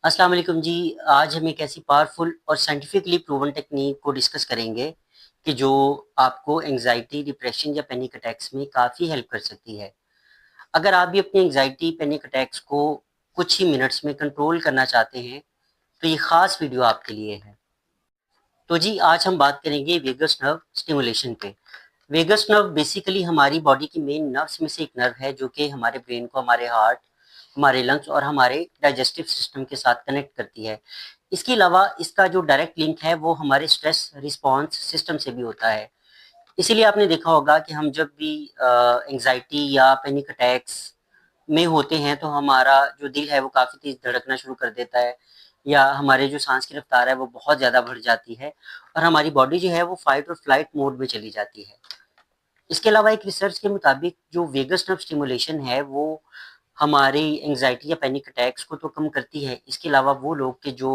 अस्सलाम वालेकुम जी। आज हम एक ऐसी पावरफुल और साइंटिफिकली प्रूवन टेक्निक को डिस्कस करेंगे कि जो आपको एंजाइटी, डिप्रेशन या पैनिक अटैक्स में काफ़ी हेल्प कर सकती है। अगर आप भी अपनी एंजाइटी, पैनिक अटैक्स को कुछ ही मिनट्स में कंट्रोल करना चाहते हैं तो ये खास वीडियो आपके लिए है। तो जी आज हम बात करेंगे वेगस नर्व स्टिमुलेशन पे। वेगस नर्व बेसिकली हमारी बॉडी की मेन नर्व्स में से एक नर्व है जो कि हमारे ब्रेन को हमारे हार्ट, हमारे लंग्स और हमारे डाइजेस्टिव सिस्टम के साथ कनेक्ट करती है। इसके अलावा इसका जो डायरेक्ट लिंक है वो हमारे स्ट्रेस रिस्पॉन्स सिस्टम से भी होता है। इसीलिए आपने देखा होगा कि हम जब भी एंजाइटी या पैनिक अटैक्स में होते हैं तो हमारा जो दिल है वो काफ़ी तेज धड़कना शुरू कर देता है, या हमारे जो सांस की रफ्तार है वो बहुत ज़्यादा बढ़ जाती है और हमारी बॉडी जो है वो फाइट और फ्लाइट मोड में चली जाती है। इसके अलावा एक रिसर्च के मुताबिक जो वेगस नर्व स्टिमुलेशन है वो हमारी एंजाइटी या पैनिक अटैक्स को तो कम करती है। इसके अलावा वो लोग के जो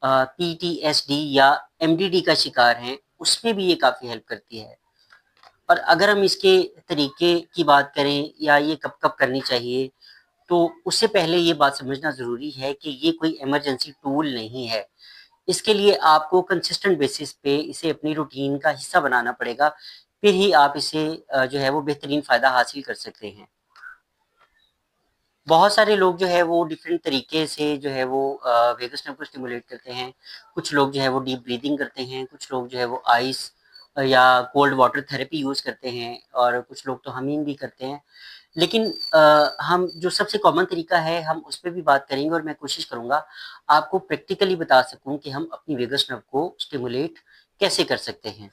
पीटीएसडी या एमडीडी का शिकार हैं उसमें भी ये काफ़ी हेल्प करती है। और अगर हम इसके तरीके की बात करें या ये कब कब करनी चाहिए, तो उससे पहले ये बात समझना ज़रूरी है कि ये कोई इमरजेंसी टूल नहीं है। इसके लिए आपको कंसिस्टेंट बेसिस पे इसे अपनी रूटीन का हिस्सा बनाना पड़ेगा, फिर ही आप इसे जो है वो बेहतरीन फ़ायदा हासिल कर सकते हैं। बहुत सारे लोग जो है वो डिफरेंट तरीके से जो है वो वेगस नर्व को स्टिमुलेट करते हैं। कुछ लोग जो है वो डीप ब्रीदिंग करते हैं, कुछ लोग जो है वो आइस या कोल्ड वाटर थेरेपी यूज़ करते हैं और कुछ लोग तो हमिंग भी करते हैं। लेकिन हम जो सबसे कॉमन तरीका है हम उस पे भी बात करेंगे और मैं कोशिश करूँगा आपको प्रैक्टिकली बता सकूँ कि हम अपनी वेगस नर्व को स्टिमुलेट कैसे कर सकते हैं।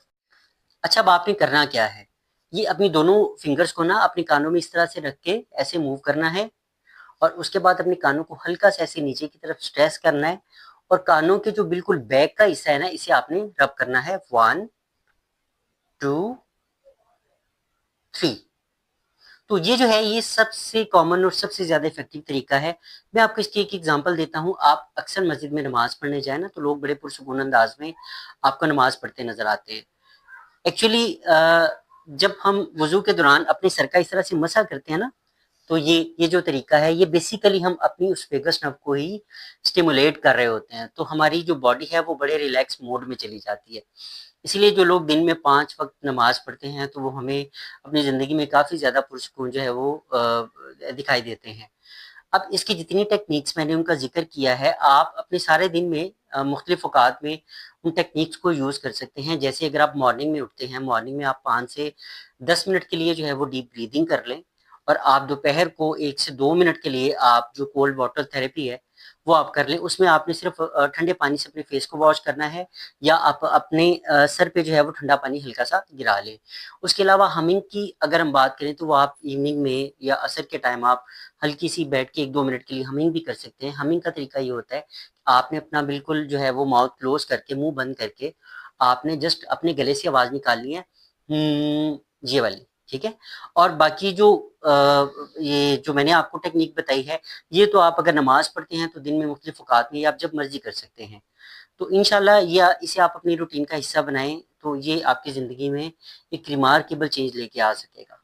अच्छा, अब आपने करना क्या है? ये अपनी दोनों फिंगर्स को ना अपने कानों में इस तरह से रख के ऐसे मूव करना है और उसके बाद अपने कानों को हल्का सा ऐसे नीचे की तरफ स्ट्रेस करना है और कानों के जो बिल्कुल बैक का हिस्सा है ना इसे आपने रब करना है। 1, 2, 3। तो ये जो है ये सबसे कॉमन और सबसे ज़्यादा इफेक्टिव तरीका है। मैं आपको इसकी एक एग्जांपल देता हूँ। आप अक्सर मस्जिद में नमाज पढ़ने जाए ना तो लोग बड़े पुरसुकून अंदाज में आपको नमाज पढ़ते नजर आते हैं। एक्चुअली जब हम वजू के दौरान अपने सर का इस तरह से मसा करते हैं ना, तो ये जो तरीका है ये बेसिकली हम अपनी उस वेगस नर्व को ही स्टिमुलेट कर रहे होते हैं। तो हमारी जो बॉडी है वो बड़े रिलैक्स मोड में चली जाती है। इसलिए जो लोग दिन में 5 वक्त नमाज पढ़ते हैं तो वो हमें अपनी ज़िंदगी में काफ़ी ज़्यादा पुरसुकून जो है वो दिखाई देते हैं। अब इसकी जितनी टेक्निक्स मैंने उनका ज़िक्र किया है, आप अपने सारे दिन में मुख्तलिफ औकात में उन टेक्निक्स को यूज़ कर सकते हैं। जैसे अगर आप मॉर्निंग में उठते हैं, मॉर्निंग में आप 5 से 10 मिनट के लिए जो है वो डीप ब्रीदिंग कर लें और आप दोपहर को 1 से 2 मिनट के लिए आप जो कोल्ड वाटर थेरेपी है, वो आप कर लें। उसमें आपने सिर्फ़ ठंडे पानी से अपने फेस को वॉश करना है या आप अपने सर पे जो है वो ठंडा पानी हल्का-सा गिरा लें। उसके अलावा हमिंग की अगर हम बात करें तो वो आप इवनिंग में या असर के टाइम आप हल्की सी बैठ के 1-2 मिनट के लिए हमिंग भी कर सकते हैं। हमिंग का तरीका ये होता है, आपने अपना बिल्कुल जो है वो माउथ क्लोज़ करके, मुँह बंद करके, आपने जस्ट अपने गले से आवाज़ निकालनी है, ये वाली, ठीक है? और बाकी जो ये जो मैंने आपको टेक्नीक बताई है, ये तो आप अगर नमाज़ पढ़ते हैं तो दिन में मुख्तलिफ औकात में या आप जब मर्ज़ी कर सकते हैं। तो इंशाल्लाह या इसे आप अपनी रूटीन का हिस्सा बनाएँ, तो ये आपकी ज़िंदगी में एक रिमार्केबल चेंज लेके आ सकेगा।